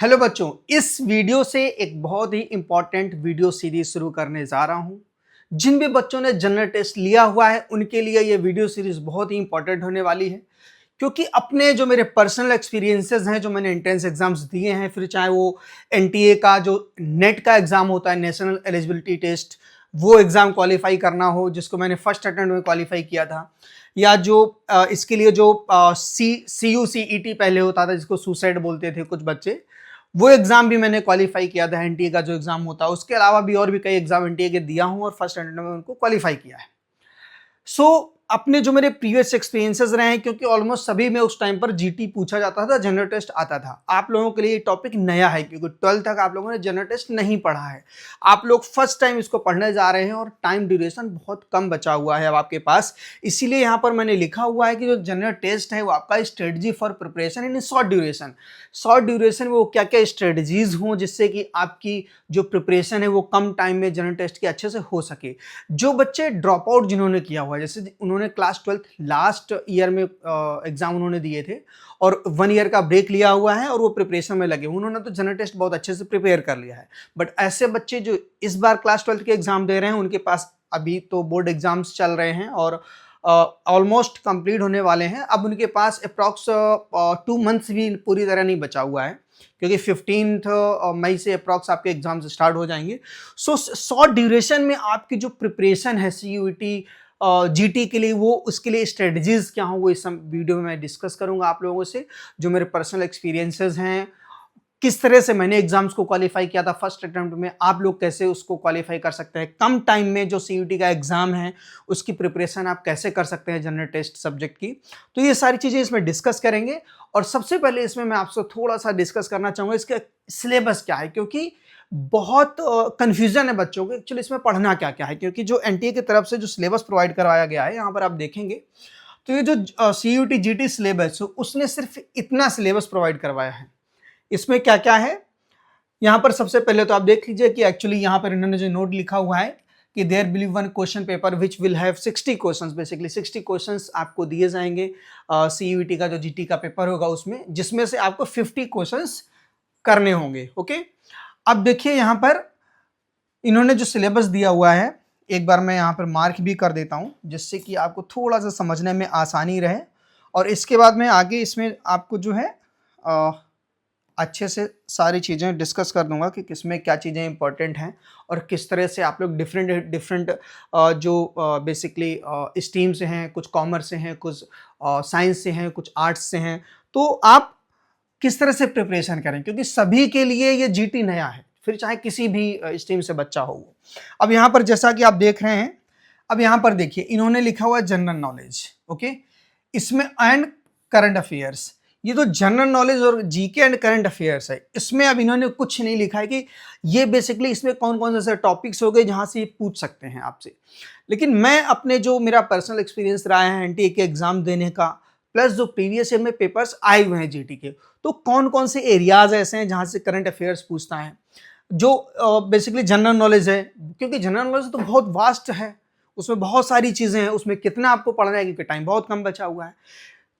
Hello बच्चों, इस video से एक बहुत ही इंपॉर्टेंट वीडियो सीरीज शुरू करने जा रहा हूं। जिन भी बच्चों ने जनरल टेस्ट लिया हुआ है उनके लिए ये वीडियो सीरीज बहुत ही इंपॉर्टेंट होने वाली है, क्योंकि अपने जो मेरे पर्सनल एक्सपीरियंसेस हैं, जो मैंने एंट्रेंस एग्जाम्स दिए हैं, फिर चाहे वो एनटीए का जो नेट का एग्जाम होता है, नेशनल एलिजिबिलिटी टेस्ट, वो एग्जाम क्वालिफाई करना हो जिसको मैंने फर्स्ट अटेम्प्ट में क्वालिफाई किया था, या जो इसके लिए जो सी यू सी ई टी पहले होता था जिसको सुसाइड बोलते थे कुछ बच्चे, वो एग्जाम भी मैंने क्वालिफाई किया था। एनटीए का जो एग्जाम होता है, उसके अलावा भी और भी कई एग्जाम एनटीए के दिया हूं और फर्स्ट अटेम्प्ट में उनको क्वालिफाई किया है। अपने जो मेरे प्रीवियस एक्सपीरियंसेस रहे हैं, क्योंकि ऑलमोस्ट सभी में उस टाइम पर जीटी पूछा जाता था, जनरल टेस्ट आता था। आप लोगों के लिए ये टॉपिक नया है क्योंकि 12th तक आप लोगों ने जनरल टेस्ट नहीं पढ़ा है। आप लोग फर्स्ट टाइम इसको पढ़ने जा रहे हैं और टाइम ड्यूरेशन बहुत कम बचा हुआ है अब आपके पास। इसीलिए यहाँ पर मैंने लिखा हुआ है कि जो जनरल टेस्ट है वो आपका strategy for preparation in short duration. Short duration में वो क्या क्या स्ट्रेटजीज हों जिससे कि आपकी जो प्रिपरेशन है वो कम टाइम में जनरल टेस्ट के अच्छे से हो सके। जो बच्चे ड्रॉप आउट जिन्होंने किया हुआ है, जैसे उन्होंने क्लास 12th लास्ट ईयर में एग्जाम उन्होंने दिए थे और 1 ईयर का ब्रेक लिया हुआ है और वो प्रिपरेशन में लगे, उन्होंने तो जनरल टेस्ट बहुत अच्छे से प्रिपेयर कर लिया है। बट ऐसे बच्चे जो इस बार क्लास 12th के एग्जाम दे रहे हैं, उनके पास अभी तो बोर्ड एग्जाम्स चल रहे हैं और ऑलमोस्ट कंप्लीट होने वाले हैं। अब उनके पास अप्रॉक्स 2 मंथ्स भी पूरी तरह नहीं बचा हुआ है, क्योंकि 15 मई से अप्रॉक्स आपके एग्जाम्स स्टार्ट हो जाएंगे। शॉर्ट ड्यूरेशन में आपकी जो प्रिपरेशन है सीयूईटी जीटी के लिए, वो उसके लिए स्ट्रेटजीज क्या हो, वो इस वीडियो में मैं डिस्कस करूंगा आप लोगों से। जो मेरे पर्सनल एक्सपीरियंसेस हैं, किस तरह से मैंने एग्जाम्स को क्वालिफाई किया था फर्स्ट अटेम्प्ट में, आप लोग कैसे उसको क्वालिफाई कर सकते हैं। कम टाइम में जो सीयूटी का एग्जाम है उसकी प्रिपरेशन आप कैसे कर सकते हैं जनरल टेस्ट सब्जेक्ट की, तो ये सारी चीज़ें इसमें डिस्कस करेंगे। और सबसे पहले इसमें मैं आपसे थोड़ा सा डिस्कस करना चाहूँगा इसका सिलेबस क्या है, क्योंकि बहुत कन्फ्यूजन है बच्चों को एक्चुअली इसमें पढ़ना क्या क्या है। क्योंकि जो एनटीए की तरफ से जो सिलेबस प्रोवाइड करवाया गया है, यहाँ पर आप देखेंगे तो ये जो सीयूटी जीटी सिलेबस उसने सिर्फ इतना सिलेबस प्रोवाइड करवाया है। इसमें क्या क्या है, यहाँ पर सबसे पहले तो आप देख लीजिए कि एक्चुअली यहाँ पर इन्होंने जो नोट लिखा हुआ है कि there will be one question paper which will have 60 questions. Basically 60 questions आपको दिए जाएंगे सीयूईटी का जो जीटी का पेपर होगा उसमें, जिसमें से आपको 50 क्वेश्चंस करने होंगे। ओके, अब देखिए यहाँ पर इन्होंने जो सिलेबस दिया हुआ है, एक बार मैं यहाँ पर मार्क भी कर देता हूँ जिससे कि आपको थोड़ा सा समझने में आसानी रहे। और इसके बाद मैं आगे इसमें आपको जो है अच्छे से सारी चीज़ें डिस्कस कर दूंगा कि किसमें क्या चीज़ें इंपॉर्टेंट हैं और किस तरह से आप लोग डिफरेंट जो बेसिकली स्ट्रीम से हैं, कुछ कॉमर्स से हैं, कुछ साइंस से हैं, कुछ आर्ट्स से हैं, तो आप किस तरह से प्रिपरेशन करें, क्योंकि सभी के लिए ये जीटी नया है, फिर चाहे किसी भी स्ट्रीम से बच्चा हो वो। अब यहाँ पर जैसा कि आप देख रहे हैं, अब यहाँ पर देखिए इन्होंने लिखा हुआ है जनरल नॉलेज। ओके, इसमें एंड करंट अफेयर्स, ये तो जनरल नॉलेज और जीके एंड करंट अफेयर्स है। इसमें अब इन्होंने कुछ नहीं लिखा है कि ये बेसिकली इसमें कौन कौन से टॉपिक्स हो गए जहाँ से ये पूछ सकते हैं आपसे। लेकिन मैं अपने जो मेरा पर्सनल एक्सपीरियंस रहा है एनटीए के एग्जाम देने का, प्लस जो प्रीवियस ईयर में पेपर्स आए हुए हैं जीटी के, तो कौन कौन से एरियाज ऐसे हैं जहाँ से करंट अफेयर्स पूछता है, जो बेसिकली जनरल नॉलेज है। क्योंकि जनरल नॉलेज तो बहुत वास्ट है, उसमें बहुत सारी चीज़ें हैं, उसमें कितना आपको पढ़ना है क्योंकि टाइम बहुत कम बचा हुआ है।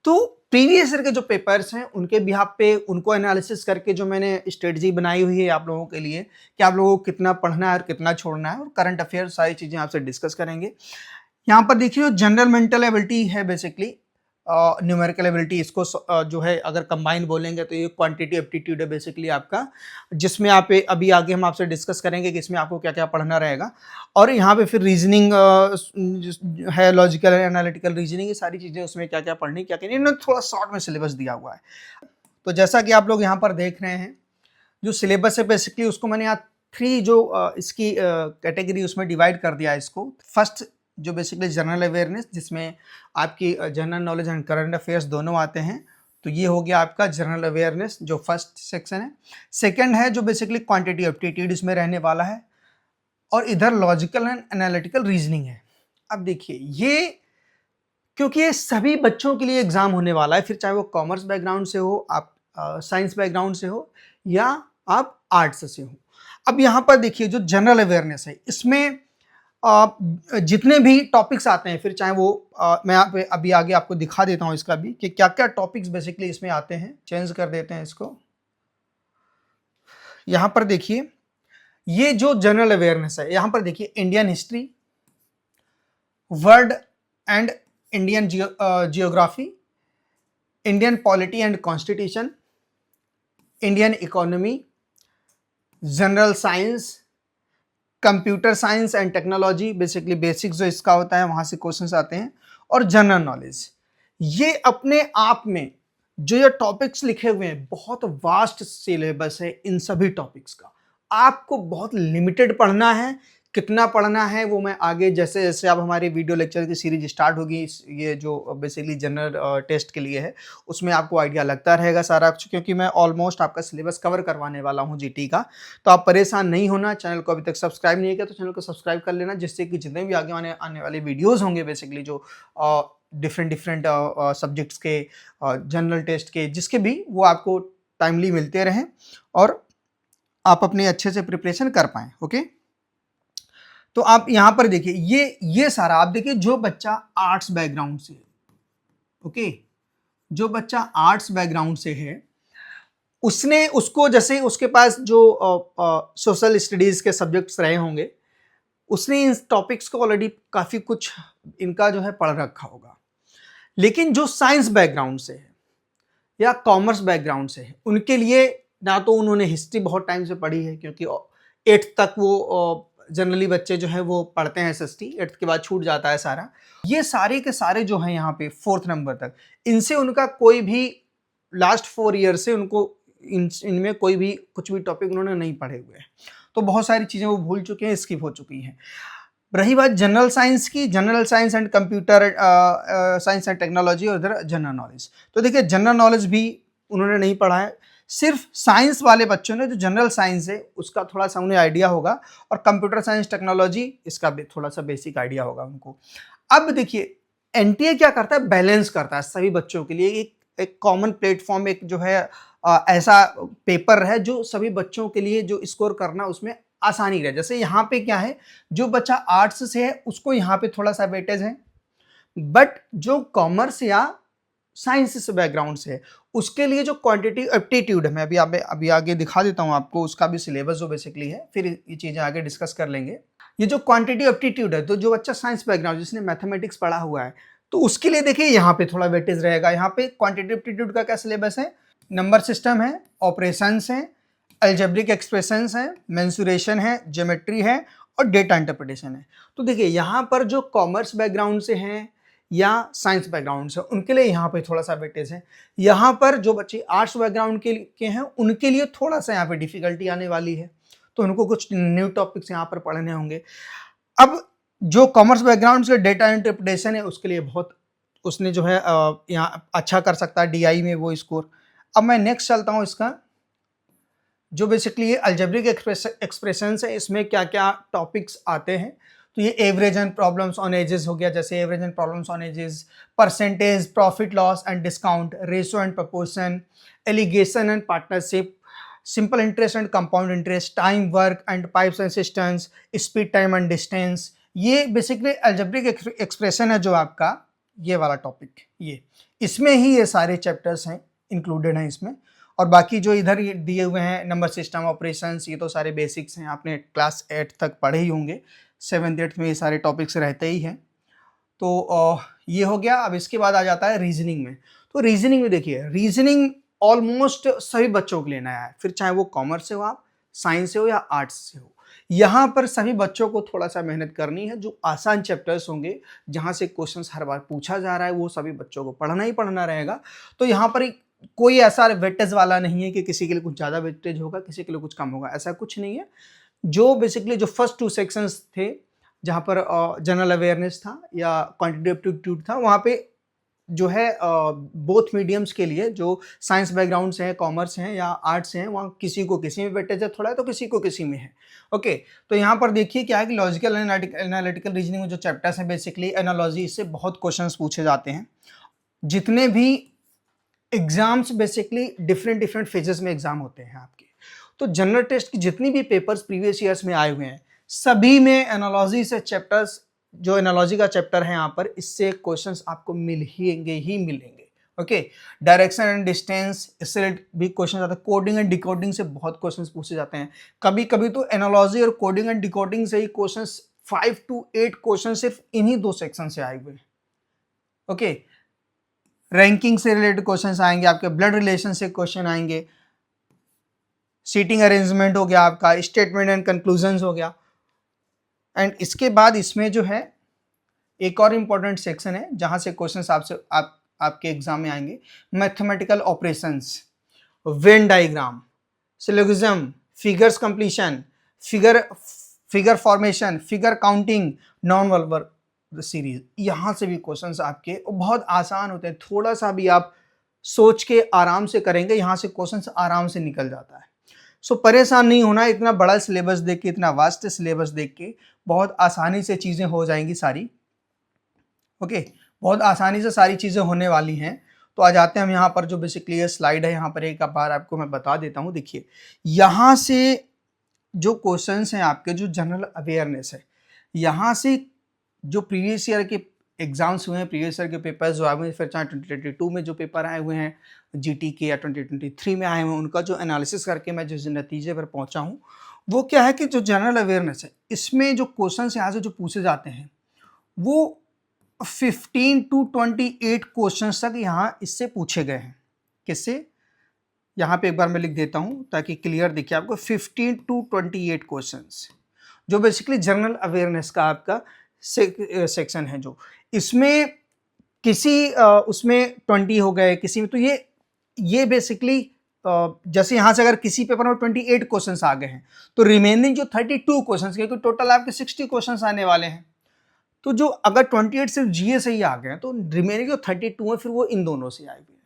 तो प्रीवियस ईयर के जो पेपर्स हैं उनके बिहाफ पे उनको एनालिसिस करके जो मैंने स्ट्रेटजी बनाई हुई है आप लोगों के लिए कि आप लोगों को कितना पढ़ना है और कितना छोड़ना है, और करंट अफेयर सारी चीज़ें आपसे डिस्कस करेंगे। यहाँ पर देखिए जनरल मेंटल एबिलिटी है, बेसिकली न्यूमेरिकल एबिलिटी, इसको जो है अगर कंबाइन बोलेंगे तो ये क्वांटिटी एप्टीट्यूड है बेसिकली आपका, जिसमें आप अभी आगे हम आपसे डिस्कस करेंगे कि इसमें आपको क्या क्या पढ़ना रहेगा। और यहाँ पे फिर रीजनिंग है, लॉजिकल एनालिटिकल रीजनिंग, ये सारी चीज़ें उसमें क्या क्या पढ़नी क्या क्या नहीं, इन्होंने थोड़ा शॉर्ट में सिलेबस दिया हुआ है। तो जैसा कि आप लोग यहाँ पर देख रहे हैं, जो सिलेबस है बेसिकली उसको मैंने यहाँ 3 जो इसकी कैटेगरी उसमें डिवाइड कर दिया है इसको। फर्स्ट जो बेसिकली जनरल अवेयरनेस, जिसमें आपकी general knowledge and current affairs दोनों आते हैं, तो ये हो गया आपका जनरल अवेयरनेस जो फर्स्ट सेक्शन है। सेकंड है जो बेसिकली क्वांटिटी एप्टीट्यूड इसमें रहने वाला है, और इधर लॉजिकल एंड एनालिटिकल रीजनिंग है। अब देखिए ये, क्योंकि ये सभी बच्चों के लिए एग्जाम होने वाला है, फिर चाहे वो कॉमर्स बैकग्राउंड से हो, आप साइंस बैकग्राउंड से हो, या आप आर्ट्स से हो। अब यहाँ पर देखिए जो जनरल अवेयरनेस है, इसमें जितने भी टॉपिक्स आते हैं, फिर चाहे वो मैं यहाँ पे अभी आगे आपको दिखा देता हूँ इसका भी कि क्या क्या टॉपिक्स बेसिकली इसमें आते हैं। चेंज कर देते हैं इसको। यहां पर देखिए, ये जो जनरल अवेयरनेस है, यहां पर देखिए Indian history, world and Indian geography, Indian polity and constitution, Indian economy, general science, computer science and technology, basically basics जो इसका होता है वहां से क्वेश्चंस आते हैं, और जनरल नॉलेज। ये अपने आप में जो ये टॉपिक्स लिखे हुए हैं, बहुत वास्ट सिलेबस है इन सभी टॉपिक्स का। आपको बहुत लिमिटेड पढ़ना है, कितना पढ़ना है वो मैं आगे जैसे जैसे अब हमारी वीडियो लेक्चर की सीरीज स्टार्ट होगी, ये जो बेसिकली जनरल टेस्ट के लिए है, उसमें आपको आइडिया लगता रहेगा सारा कुछ, क्योंकि मैं ऑलमोस्ट आपका सिलेबस कवर करवाने वाला हूँ जीटी का। तो आप परेशान नहीं होना, चैनल को अभी तक सब्सक्राइब नहीं किया तो चैनल को सब्सक्राइब कर लेना, जिससे कि जितने भी आगे आने वाले वीडियोज़ होंगे बेसिकली जो डिफरेंट सब्जेक्ट्स के, जनरल टेस्ट के, जिसके भी, वो आपको टाइमली मिलते रहें और आप अपने अच्छे से प्रिपरेशन कर पाएँ। ओके, तो आप यहां पर देखिए, ये सारा आप देखिए, जो बच्चा आर्ट्स बैकग्राउंड से है, ओके, जो बच्चा आर्ट्स बैकग्राउंड से है, उसने उसको जैसे उसके पास जो सोशल स्टडीज के सब्जेक्ट्स रहे होंगे, उसने इन टॉपिक्स को ऑलरेडी काफी कुछ इनका जो है पढ़ रखा होगा। लेकिन जो साइंस बैकग्राउंड से है या कॉमर्स बैकग्राउंड से है, उनके लिए ना तो उन्होंने हिस्ट्री बहुत टाइम से पढ़ी है, क्योंकि 8th तक वो जनरली बच्चे जो है वो पढ़ते हैं एसएसटी, 8th के बाद छूट जाता है सारा। ये सारे के सारे जो हैं यहाँ पे 4th नंबर तक, इनसे उनका कोई भी लास्ट 4 ईयर से उनको इनमें कोई भी कुछ भी टॉपिक उन्होंने नहीं पढ़े हुए हैं, तो बहुत सारी चीज़ें वो भूल चुके हैं, स्किप हो चुकी हैं। रही बात जनरल साइंस की, general science and computer science and technology, और इधर जनरल नॉलेज। तो देखिए जनरल नॉलेज भी उन्होंने नहीं पढ़ा है, सिर्फ साइंस वाले बच्चों ने जो जनरल साइंस है उसका थोड़ा सा उन्हें आइडिया होगा, और कंप्यूटर साइंस टेक्नोलॉजी इसका भी थोड़ा सा बेसिक आइडिया होगा उनको। अब देखिए एनटीए क्या करता है, बैलेंस करता है सभी बच्चों के लिए, एक कॉमन प्लेटफॉर्म, एक जो है ऐसा पेपर है जो सभी बच्चों के लिए जो स्कोर करना उसमें आसानी रहे। जैसे यहाँ पे क्या है, जो बच्चा आर्ट्स से है उसको यहाँ पे थोड़ा सा वेटेज है, बट जो कॉमर्स या साइंस से बैकग्राउंड से है उसके लिए जो क्वांटिटी एप्टीट्यूड है, मैं अभी आगे दिखा देता हूँ आपको, उसका भी सिलेबस जो बेसिकली है, फिर ये चीज़ें आगे डिस्कस कर लेंगे। ये जो क्वांटिटी एप्टीट्यूड है, तो जो बच्चा साइंस बैकग्राउंड जिसने मैथमेटिक्स पढ़ा हुआ है, तो उसके लिए देखिए यहाँ पे थोड़ा वेटेज रहेगा। यहाँ पे क्वांटिटी एप्टीट्यूड का क्या सिलेबस है, नंबर सिस्टम है, ऑपरेशंस है, अलजेब्रिक एक्सप्रेशंस है, मेंसुरेशन है, ज्योमेट्री है, और डेटा इंटरप्रिटेशन है। तो देखिए यहाँ पर जो कॉमर्स बैकग्राउंड से हैं या साइंस बैकग्राउंड से, उनके लिए यहाँ पे थोड़ा सा वेटेज है। यहाँ पर जो बच्चे आर्ट्स बैकग्राउंड के हैं उनके लिए थोड़ा सा यहाँ पे डिफिकल्टी आने वाली है, तो उनको कुछ न्यू टॉपिक्स यहाँ पर पढ़ने होंगे। अब जो कॉमर्स बैकग्राउंड से डेटा इंटरप्रिटेशन है उसके लिए बहुत उसने जो है यहाँ अच्छा कर सकता है डीआई में वो स्कोर। अब मैं नेक्स्ट चलता हूँ, इसका जो बेसिकली अलजेब्रिक एक्सप्रेशन है, इसमें क्या क्या टॉपिक्स आते हैं। तो ये average and problems on ages हो गया, जैसे average and problems on ages, percentage, profit loss and discount, ratio and proportion, alligation and partnership, simple interest and compound interest, time work and pipes and cisterns, speed time and distance. ये basically algebraic expression है जो आपका ये वाला topic, ये इसमें ही ये सारे चैप्टर्स हैं, इंक्लूडेड हैं इसमें। और बाकी जो इधर ये दिए हुए हैं नंबर सिस्टम, ऑपरेशंस, ये तो सारे बेसिक्स हैं, आपने क्लास 8 तक पढ़े ही होंगे, 7th 8th में ये सारे टॉपिक्स रहते ही हैं। तो ये हो गया। अब इसके बाद आ जाता है रीजनिंग में। तो रीजनिंग में देखिए, रीजनिंग ऑलमोस्ट सभी बच्चों के लिए नया है, फिर चाहे वो कॉमर्स से हो, आप साइंस से हो या आर्ट्स से हो। यहाँ पर सभी बच्चों को थोड़ा सा मेहनत करनी है। जो आसान चैप्टर्स होंगे जहाँ से क्वेश्चंस हर बार पूछा जा रहा है, वो सभी बच्चों को पढ़ना ही पढ़ना रहेगा। तो यहाँ पर कोई ऐसा वेटेज वाला नहीं है कि किसी के लिए कुछ ज़्यादा वेटेज होगा, किसी के लिए कुछ कम होगा, ऐसा कुछ नहीं है। जो बेसिकली जो फर्स्ट 2 सेक्शंस थे जहाँ पर जनरल अवेयरनेस था या क्वांटिटेटिव एप्टीट्यूड था, वहाँ पे जो है बोथ मीडियम्स के लिए, जो साइंस बैकग्राउंड से है, कॉमर्स हैं या आर्ट्स हैं, वहाँ किसी को किसी में वेटेज है थोड़ा है, तो किसी को किसी में है। ओके, तो यहाँ पर देखिए क्या है कि लॉजिकल एनालिटिकल रीजनिंग में जो चैप्टर्स हैं, बेसिकली एनालॉजी से बहुत क्वेश्चंस पूछे जाते हैं। जितने भी एग्जाम्स बेसिकली डिफरेंट फेजेस में एग्जाम होते हैं आपके, तो जनरल टेस्ट की जितनी भी पेपर्स प्रीवियस ईयर्स में आए हुए हैं, सभी में एनालॉजी से चैप्टर्स, जो एनालॉजी का चैप्टर है यहाँ पर, इससे क्वेश्चंस आपको मिलेंगे ही मिलेंगे। ओके, डायरेक्शन एंड डिस्टेंस, इससे भी क्वेश्चन आते हैं। कोडिंग एंड डिकोडिंग से बहुत क्वेश्चंस पूछे जाते हैं। कभी कभी तो एनालॉजी और कोडिंग एंड डिकोडिंग से ही क्वेश्चंस 5 to 8 क्वेश्चन सिर्फ इन्हीं दो सेक्शन से आए हुए हैं। ओके, रैंकिंग से रिलेटेड क्वेश्चंस आएंगे आपके, ब्लड रिलेशन से क्वेश्चन आएंगे, सीटिंग अरेंजमेंट हो गया आपका, स्टेटमेंट एंड कंक्लूजन्स हो गया। एंड इसके बाद इसमें जो है एक और इम्पॉर्टेंट सेक्शन है जहां से क्वेश्चंस आपके एग्जाम में आएंगे, mathematical operations, Venn diagram, syllogism, figures completion, figure formation, figure counting, non verbal series. यहाँ से भी क्वेश्चंस आपके बहुत आसान होते हैं, थोड़ा सा भी आप सोच के आराम से करेंगे यहाँ से क्वेश्चंस आराम से निकल जाता है। सो परेशान नहीं होना, इतना बड़ा सिलेबस देख के, इतना वास्ट सिलेबस देख के बहुत आसानी से चीज़ें हो जाएंगी सारी। ओके, बहुत आसानी से सारी चीज़ें होने वाली हैं। तो आ जाते हैं हम यहाँ पर, जो बेसिकली ये स्लाइड है यहाँ पर एक बार आपको मैं बता देता हूँ। देखिए यहाँ से जो क्वेश्चंस हैं आपके, जो जनरल अवेयरनेस है, यहाँ से जो प्रीवियस ईयर के एग्जाम्स हुए हैं, प्रीवियस ईयर के पेपर्स जो आए हुए हैं, फिर चाहे 2022 में जो पेपर आए हुए हैं जीटी के, या 2023 में आए हुए हैं, उनका जो एनालिसिस करके मैं जिस नतीजे पर पहुंचा हूं, वो क्या है कि जो जनरल अवेयरनेस है, इसमें जो क्वेश्चंस यहाँ से जो पूछे जाते हैं वो 15 to 28 क्वेश्चन तक यहाँ इससे पूछे गए हैं। किससे? यहाँ पे एक बार मैं लिख देता हूँ ताकि क्लियर दिखे आपको। 15 to 28 क्वेश्चंस जो बेसिकली जनरल अवेयरनेस का आपका सेक्शन है, जो इसमें किसी उसमें 20 हो गए, किसी में तो ये बेसिकली जैसे यहाँ से अगर किसी पेपर में 28 क्वेश्चंस आ गए हैं तो रिमेनिंग जो 32 क्वेश्चंस, क्योंकि टोटल आपके 60 क्वेश्चंस आने वाले हैं, तो जो अगर 28 सिर्फ जीए से ही आ गए हैं तो रिमेनिंग जो 32 है फिर वो इन दोनों से आए हुए हैं।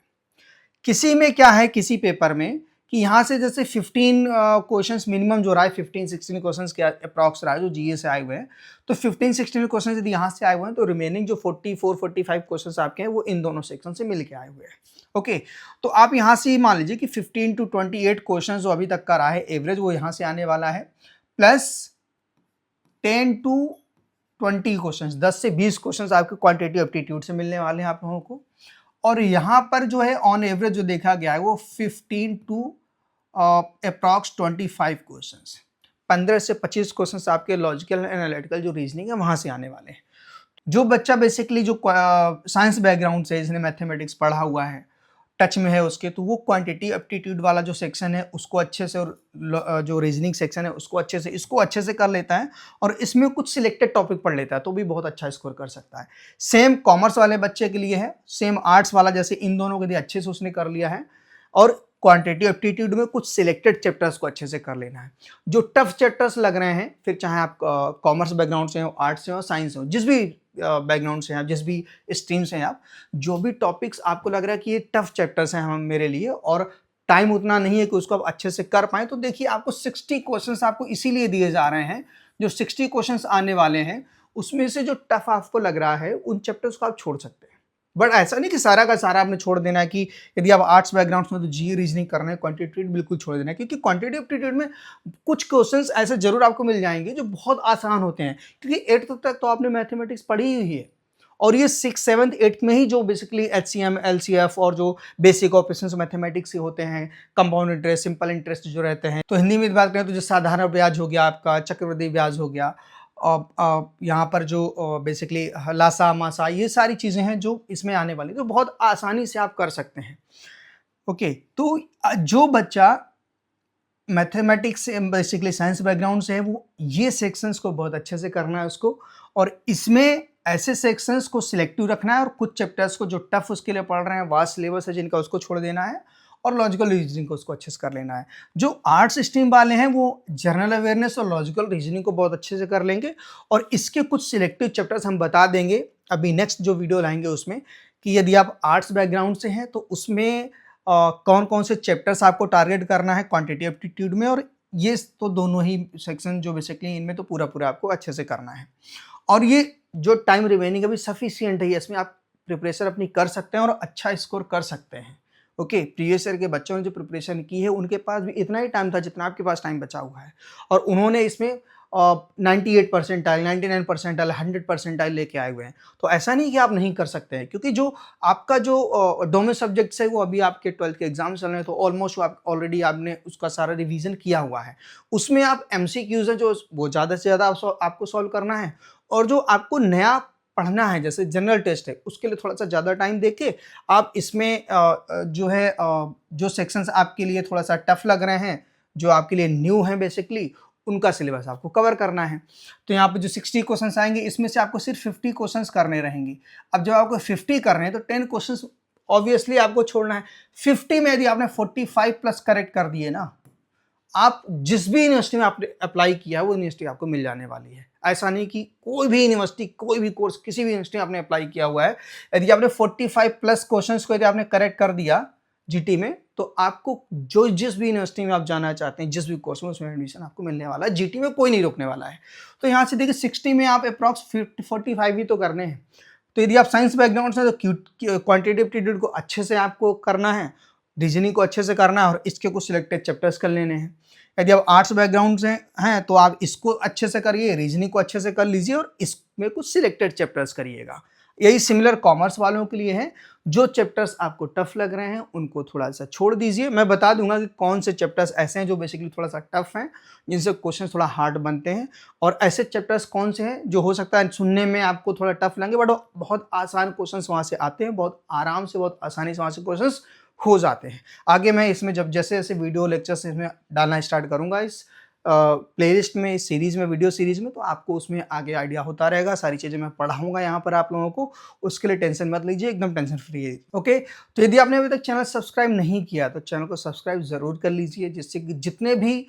किसी में क्या है, किसी पेपर में कि यहाँ से जैसे 15 क्वेश्चंस मिनिमम जो रहा है, 15-16 क्वेश्चंस के अप्रॉक्स रहा है जो जीए से आए हुए हैं, तो 15-16 क्वेश्चंस यदि यहाँ से आए हुए हैं तो रिमेनिंग जो 44-45 क्वेश्चंस आपके हैं वो इन दोनों सेक्शन से मिल के आए हुए हैं। ओके, तो आप यहाँ से मान लीजिए कि 15 to 28 क्वेश्चन जो अभी तक का रहा है एवरेज, वो यहाँ से आने वाला है, प्लस 10 to 20 क्वेश्चन, 10 से 20 क्वेश्चन आपके क्वांटिटेटिव एप्टीट्यूड से मिलने वाले हैं आप लोगों को। और यहाँ पर जो है ऑन एवरेज जो देखा गया है वो 15 to अप्रॉक्स 25 क्वेश्चंस, 15 से 25 क्वेश्चंस आपके लॉजिकल एनालिटिकल जो रीजनिंग है वहां से आने वाले हैं। जो बच्चा बेसिकली जो साइंस बैकग्राउंड से, जिसने मैथमेटिक्स पढ़ा हुआ है, टच में है उसके, तो वो क्वांटिटी एप्टीट्यूड वाला जो सेक्शन है उसको अच्छे से, और जो रीजनिंग सेक्शन है उसको अच्छे से, इसको अच्छे से कर लेता है और इसमें कुछ सिलेक्टेड टॉपिक पढ़ लेता है तो भी बहुत अच्छा स्कोर कर सकता है। सेम कॉमर्स वाले बच्चे के लिए है, सेम आर्ट्स वाला, जैसे इन दोनों के लिए अच्छे से उसने कर लिया है, और क्वांटिटी एप्टीट्यूड में कुछ सिलेक्टेड चैप्टर्स को अच्छे से कर लेना है। जो टफ चैप्टर्स लग रहे हैं, फिर चाहे आप कॉमर्स बैकग्राउंड से हो, आर्ट्स से हो, साइंस से हो, जिस भी बैकग्राउंड से हैं आप, जिस भी स्ट्रीम से हैं आप, जो भी टॉपिक्स आपको लग रहा है कि ये टफ चैप्टर्स हैं हम मेरे लिए और टाइम उतना नहीं है कि उसको आप अच्छे से कर पाएं, तो देखिए आपको 60 क्वेश्चंस आपको इसीलिए दिए जा रहे हैं। जो 60 क्वेश्चंस आने वाले हैं उसमें से जो टफ आपको लग रहा है उन चैप्टर्स को आप छोड़ सकते हैं। बट ऐसा नहीं कि सारा का सारा आपने छोड़ देना है, कि यदि आप आर्ट्स बैकग्राउंड में तो जी रीजनिंग करना है, क्वांटिटेटिव बिल्कुल छोड़ देना है, क्योंकि क्वांटिटेटिव एप्टीट्यूड में कुछ क्वेश्चंस ऐसे जरूर आपको मिल जाएंगे जो बहुत आसान होते हैं, क्योंकि 8th तक तो आपने मैथमेटिक्स पढ़ी ही है, और ये 6th 7th 8th में ही जो बेसिकली HCM LCF और जो बेसिक ऑपरेशंस मैथमेटिक्स से होते हैं, कंपाउंड इंटरेस्ट, सिंपल इंटरेस्ट जो रहते हैं, तो हिंदी में बात करें तो जो साधारण ब्याज हो गया आपका, चक्रवृद्धि ब्याज हो गया, और यहाँ पर जो बेसिकली लासा मासा, ये सारी चीज़ें हैं जो इसमें आने वाली, तो बहुत आसानी से आप कर सकते हैं। ओके, तो जो बच्चा मैथमेटिक्स से, बेसिकली साइंस बैकग्राउंड से है, वो ये सेक्शंस को बहुत अच्छे से करना है उसको, और इसमें ऐसे सेक्शंस को सिलेक्टिव रखना है, और कुछ चैप्टर्स को जो टफ उसके लिए पढ़ रहे हैं, वास्ट सिलेबस है जिनका, उसको छोड़ देना है, और लॉजिकल रीजनिंग को उसको अच्छे से कर लेना है। जो आर्ट्स स्ट्रीम वाले हैं वो जनरल अवेयरनेस और लॉजिकल रीजनिंग को बहुत अच्छे से कर लेंगे, और इसके कुछ सिलेक्टिव चैप्टर्स हम बता देंगे अभी नेक्स्ट जो वीडियो लाएंगे उसमें, कि यदि आप आर्ट्स बैकग्राउंड से हैं तो उसमें कौन कौन से चैप्टर्स आपको टारगेट करना है क्वांटिटी एप्टीट्यूड में, और ये तो दोनों ही सेक्शन जो बेसिकली इनमें तो पूरा पूरा आपको अच्छे से करना है। और ये जो टाइम रिमेनिंग अभी सफिशिएंट है, इसमें आप प्रिपरेशन अपनी कर सकते हैं और अच्छा स्कोर कर सकते हैं। ओके, प्रीवियस ईयर के बच्चों ने जो प्रिपरेशन की है उनके पास भी इतना ही टाइम था जितना आपके पास टाइम बचा हुआ है, और उन्होंने इसमें 98 परसेंटाइल, 99 परसेंटाइल, 100 परसेंटाइल लेके आए हुए हैं। तो ऐसा नहीं कि आप नहीं कर सकते हैं, क्योंकि जो आपका जो डोमेन सब्जेक्ट्स है वो अभी आपके 12th के एग्जाम चल रहे हैं, तो ऑलमोस्ट आप ऑलरेडी आपने उसका सारा रिवीजन किया हुआ है। उसमें आप एमसीक्यूज है जो वो ज़्यादा से ज़्यादा आपको सॉल्व करना है, और जो आपको नया पढ़ना है जैसे जनरल टेस्ट है उसके लिए थोड़ा सा ज़्यादा टाइम देके आप इसमें जो है जो सेक्शंस आपके लिए थोड़ा सा टफ लग रहे हैं, जो आपके लिए न्यू है बेसिकली, उनका सिलेबस आपको कवर करना है। तो यहाँ पे जो 60 क्वेश्चंस आएंगे इसमें से आपको सिर्फ 50 क्वेश्चंस करने रहेंगे। अब जब आपको 50 कर रहे हैं तो 10 क्वेश्चंस ऑब्वियसली आपको छोड़ना है। 50 में यदि आपने 45 प्लस करेक्ट कर दिए ना, आप जिस भी यूनिवर्सिटी में आपने अप्लाई किया है वो यूनिवर्सिटी आपको मिल जाने वाली है। ऐसा नहीं कि कोई भी यूनिवर्सिटी, कोई भी कोर्स, किसी भी यूनिवर्सिटी में आपने अप्लाई किया हुआ है, यदि आपने 45 प्लस क्वेश्चंस को यदि आपने करेक्ट कर दिया जीटी में, तो आपको जो जिस भी यूनिवर्सिटी में आप जाना चाहते हैं, जिस भी कोर्स में, उसमें एडमिशन आपको मिलने वाला है। जीटी में कोई नहीं रोकने वाला है। तो यहाँ से देखिए 60 में आप अप्रॉक्स 45 ही तो करने हैं। तो यदि आप साइंस बैकग्राउंड से, तो क्वांटिटेटिव एप्टीट्यूड को अच्छे से आपको करना है, रीजनिंग को अच्छे से करना है और इसके कुछ सिलेक्टेड चैप्टर्स कर लेने हैं। यदि आप आर्ट्स बैकग्राउंड से हैं तो आप इसको अच्छे से करिए, रीजनिंग को अच्छे से कर लीजिए और इसमें कुछ सिलेक्टेड चैप्टर्स करिएगा। यही सिमिलर कॉमर्स वालों के लिए है। जो चैप्टर्स आपको टफ लग रहे हैं उनको थोड़ा सा छोड़ दीजिए। मैं बता दूंगा कि कौन से चैप्टर्स ऐसे हैं जो बेसिकली थोड़ा सा टफ हैं, जिनसे क्वेश्चन थोड़ा हार्ड बनते हैं, और ऐसे चैप्टर्स कौन से हैं जो हो सकता है सुनने में आपको थोड़ा टफ लगेंगे बट बहुत आसान क्वेश्चन वहाँ से आते हैं, बहुत आराम से, बहुत आसानी से वहाँ से क्वेश्चन हो जाते हैं। आगे मैं इसमें जब जैसे जैसे वीडियो लेक्चर्स इसमें डालना स्टार्ट करूंगा इस प्लेलिस्ट में, इस सीरीज में, वीडियो सीरीज में, तो आपको उसमें आगे आइडिया होता रहेगा। सारी चीज़ें मैं पढ़ाऊंगा यहाँ पर आप लोगों को, उसके लिए टेंशन मत लीजिए, एकदम टेंशन फ्री है। ओके, तो यदि आपने अभी तक चैनल सब्सक्राइब नहीं किया तो चैनल को सब्सक्राइब जरूर कर लीजिए, जिससे कि जितने भी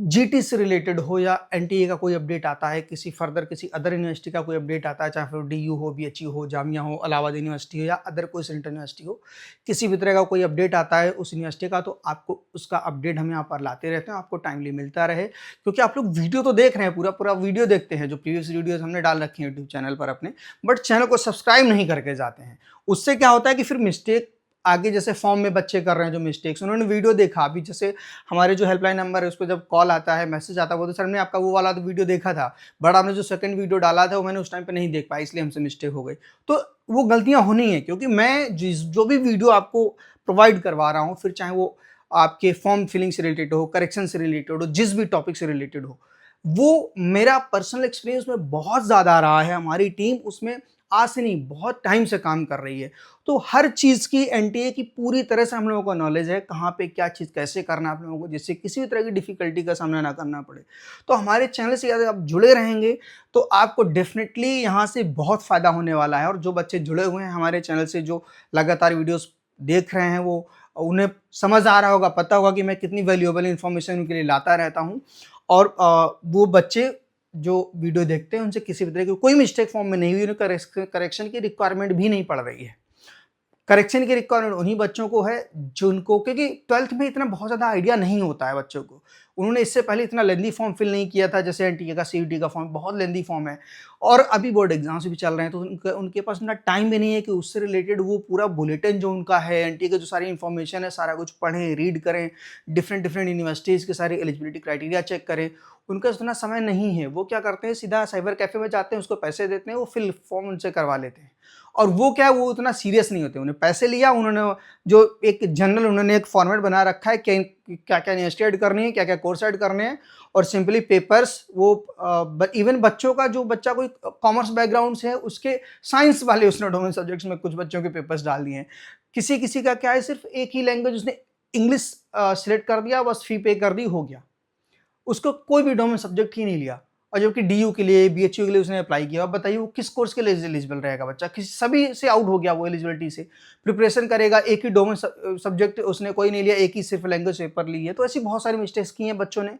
जीटी से रिलेटेड हो या एनटीए का कोई अपडेट आता है, किसी फर्दर किसी अदर यूनिवर्सिटी का कोई अपडेट आता है, चाहे फिर डीयू हो, बीएचयू हो, जामिया हो, इलाहाबाद यूनिवर्सिटी हो या अदर कोई सेंट्रल यूनिवर्सिटी हो, किसी भी तरह का कोई अपडेट आता है उस यूनिवर्सिटी का, तो आपको उसका अपडेट हम यहाँ पर लाते रहते हैं, आपको टाइमली मिलता रहे। क्योंकि आप लोग वीडियो तो देख रहे हैं, पूरा पूरा वीडियो देखते हैं, जो प्रीवियस वीडियोज हमने डाल रखी है यूट्यूब चैनल पर अपने, बट चैनल को सब्सक्राइब नहीं करके जाते हैं। उससे क्या होता है कि फिर मिस्टेक आगे, जैसे फॉर्म में बच्चे कर रहे हैं जो मिस्टेक्स, उन्होंने वीडियो देखा, अभी जैसे हमारे जो हेल्पलाइन नंबर है उस पर जब कॉल आता है, मैसेज आता है, वो तो सर ने आपका वो वाला तो वीडियो देखा था, बट आपने जो सेकंड वीडियो डाला था वो मैंने उस टाइम पे नहीं देख पाया, इसलिए हमसे मिस्टेक हो गई। तो वो गलतियां होनी है, क्योंकि मैं जो भी वीडियो आपको प्रोवाइड करवा रहा हूँ, फिर चाहे वो आपके फॉर्म फिलिंग से रिलेटेड हो, करेक्शन से रिलेटेड हो, जिस भी टॉपिक से रिलेटेड हो, वो मेरा पर्सनल एक्सपीरियंस में बहुत ज़्यादा रहा है। हमारी टीम उसमें आज से नहीं, बहुत टाइम से काम कर रही है। तो हर चीज़ की, एनटीए की पूरी तरह से हम लोगों को नॉलेज है, कहाँ पे क्या चीज़ कैसे करना है आप लोगों को, जिससे किसी भी तरह की डिफिकल्टी का सामना ना करना पड़े। तो हमारे चैनल से यदि आप जुड़े रहेंगे तो आपको डेफिनेटली यहाँ से बहुत फ़ायदा होने वाला है। और जो बच्चे जुड़े हुए हैं हमारे चैनल से, जो लगातार वीडियोस देख रहे हैं, वो उन्हें समझ आ रहा होगा, पता होगा कि मैं कितनी वैल्यूएबल इन्फॉर्मेशन उनके लिए लाता रहता हूँ। और वो बच्चे जो वीडियो देखते हैं उनसे किसी भी तरह की कोई मिस्टेक फॉर्म में नहीं हुई, उन्हें करेक्शन की रिक्वायरमेंट भी नहीं पड़ रही है। करेक्शन की रिक्वायरमेंट उन्हीं बच्चों को है जिनको, क्योंकि 12th में इतना बहुत ज़्यादा आइडिया नहीं होता है बच्चों को, उन्होंने इससे पहले इतना लेंदी फॉर्म फिल नहीं किया था। जैसे एनटीए का, सीयूटी का फॉर्म बहुत लेंदी फॉर्म है, और अभी बोर्ड एग्जाम्स भी चल रहे हैं, तो उनके पास उतना टाइम भी नहीं है कि उससे रिलेटेड वो पूरा बुलेटिन जो उनका है, एनटीए का जो सारी इन्फॉर्मेशन है, सारा कुछ पढ़ें, रीड करें, डिफरेंट डिफरेंट यूनिवर्सिटीज़ के सारे एलिजिबिलिटी क्राइटेरिया चेक करें। उनका इतना समय नहीं है। वो क्या करते हैं, सीधा साइबर कैफे में जाते हैं, उसको पैसे देते हैं, वो फिल फॉर्म उनसे करवा लेते हैं। और वो क्या है, वो उतना सीरियस नहीं होते। उन्हें पैसे लिया, उन्होंने जो एक जनरल उन्होंने एक फॉर्मेट बना रखा है, क्या क्या यूनिवर्सिटी ऐड करनी है, क्या क्या कोर्स ऐड करने हैं, और सिंपली पेपर्स वो इवन बच्चों का, जो बच्चा कोई कॉमर्स बैकग्राउंड से है उसके साइंस वाले उसने डोमेन सब्जेक्ट्स में कुछ बच्चों के पेपर्स डाल दिए हैं। किसी किसी का क्या है, सिर्फ एक ही लैंग्वेज उसने इंग्लिश सिलेक्ट कर दिया, बस फी पे कर दी, हो गया, उसको कोई भी डोमेन सब्जेक्ट ही नहीं लिया। और जबकि डीयू के लिए, बीएचयू के लिए उसने अप्लाई किया। अब बताइए वो किस कोर्स के लिए एलिजिबल रहेगा बच्चा, किसी सभी से आउट हो गया वो एलिजिबिलिटी से। प्रिपरेशन करेगा, एक ही डोमेन सब्जेक्ट उसने कोई नहीं लिया, एक ही सिर्फ लैंग्वेज पेपर ली है। तो ऐसी बहुत सारी मिस्टेक्स की हैं बच्चों ने।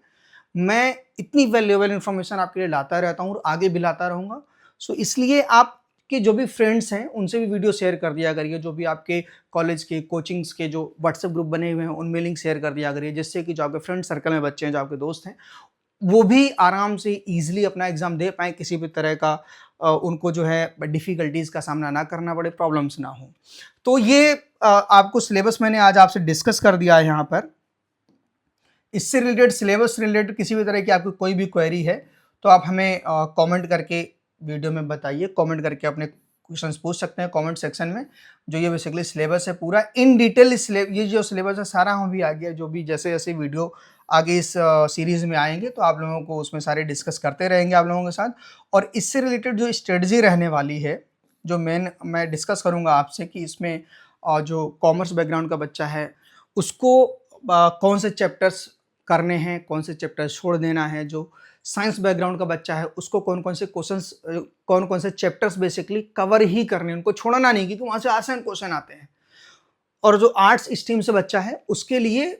मैं इतनी वैल्यूएबल इन्फॉर्मेशन आपके लिए लाता रहता हूँ और आगे भी लाता रहूँगा। सो इसलिए आपके जो भी फ्रेंड्स हैं उनसे भी वीडियो शेयर कर दिया करिए, जो भी आपके कॉलेज के, कोचिंग्स के जो व्हाट्सएप ग्रुप बने हुए हैं उनमें लिंक शेयर कर दिया करिए, जिससे कि जो आपके फ्रेंड सर्कल में बच्चे हैं, जो आपके दोस्त हैं, वो भी आराम से ईजिली अपना एग्जाम दे पाएँ, किसी भी तरह का उनको जो है डिफ़िकल्टीज़ का सामना ना करना पड़े, प्रॉब्लम्स ना हो। तो ये आपको सिलेबस मैंने आज आपसे डिस्कस कर दिया है यहाँ पर। इससे रिलेटेड, सिलेबस से रिलेटेड किसी भी तरह की आपको कोई भी क्वेरी है तो आप हमें कमेंट करके वीडियो में बताइए, कमेंट करके अपने क्वेश्चंस पूछ सकते हैं कमेंट सेक्शन में। जो ये बेसिकली सिलेबस है पूरा इन डिटेल, ये जो सिलेबस है सारा हम भी आ गया, जो भी जैसे जैसे वीडियो आगे इस सीरीज़ में आएंगे तो आप लोगों को उसमें सारे डिस्कस करते रहेंगे आप लोगों के साथ। और इससे रिलेटेड जो स्ट्रेटजी रहने वाली है, जो मैं डिस्कस करूँगा आपसे कि इसमें जो कॉमर्स बैकग्राउंड का बच्चा है उसको कौन से चैप्टर्स करने हैं, कौन से चैप्टर्स छोड़ देना है, जो साइंस बैकग्राउंड का बच्चा है उसको कौन कौन से क्वेश्चंस, कौन कौन से चैप्टर्स बेसिकली कवर ही करने, उनको छोड़ना नहीं, क्योंकि वहाँ से आसान क्वेश्चन आते हैं। और जो आर्ट्स स्ट्रीम से बच्चा है उसके लिए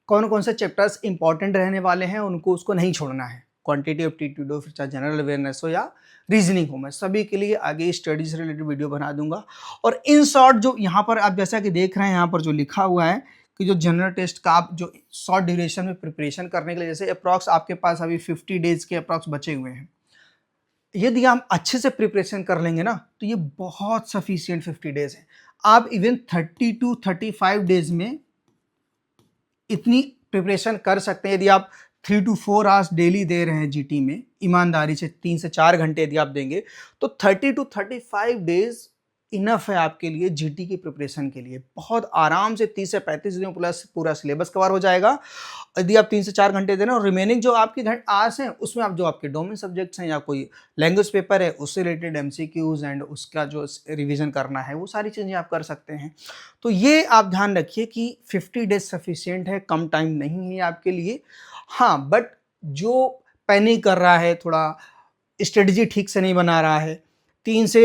कौन कौन से चैप्टर्स इंपॉर्टेंट रहने वाले हैं, उनको उसको नहीं छोड़ना है। क्वांटिटी एप्टीट्यूड हो, फिर चाहे जनरल अवेयरनेस हो या रीजनिंग हो, मैं सभी के लिए आगे स्टडी से रिलेटेड वीडियो बना दूंगा। और इन शॉर्ट जो यहाँ पर आप जैसा कि देख रहे हैं, यहाँ पर जो लिखा हुआ है कि जो जनरल टेस्ट का आप जो शॉर्ट ड्यूरेशन में प्रिपरेशन करने के लिए, जैसे अप्रॉक्स आपके पास अभी 50 डेज के अप्रॉक्स बचे हुए हैं, यदि आप अच्छे से प्रिपरेशन कर लेंगे ना तो ये बहुत सफिशियंट 50 डेज है। आप इवन 30 टू 35 डेज में इतनी प्रिपरेशन कर सकते हैं। यदि आप 3 to 4 आवर्स डेली दे रहे हैं जीटी में, ईमानदारी से 3 से 4 घंटे यदि आप देंगे तो 30 to 35 डेज इनफ है आपके लिए जीटी की प्रिपरेशन के लिए। बहुत आराम से 30 से 35 दिनों प्लस पूरा सिलेबस कवर हो जाएगा यदि आप 3 से 4 घंटे दे रहे हैं। और रिमेनिंग जो आपके आवर्स हैं उसमें आप जो आपके डोमेन सब्जेक्ट्स हैं या कोई लैंग्वेज पेपर है उससे रिलेटेड एमसीक्यूज एंड उसका जो रिवीजन करना है वो सारी चीज़ें आप कर सकते हैं। तो ये आप ध्यान रखिए कि 50 डेज सफिशिएंट है, कम टाइम नहीं है आपके लिए। हाँ, बट जो पैनिक कर रहा है, थोड़ा स्ट्रेटजी ठीक से नहीं बना रहा है, 3 से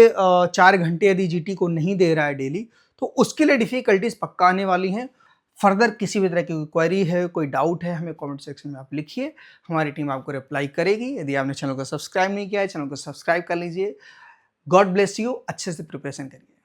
4 घंटे यदि जीटी को नहीं दे रहा है डेली, तो उसके लिए डिफ़िकल्टीज पक्का आने वाली हैं। फर्दर किसी भी तरह की क्वेरी है, कोई डाउट है, हमें कमेंट सेक्शन में आप लिखिए, हमारी टीम आपको रिप्लाई करेगी। यदि आपने चैनल को सब्सक्राइब नहीं किया है, चैनल को सब्सक्राइब कर लीजिए। गॉड ब्लेस यू, अच्छे से प्रिपरेशन करिए।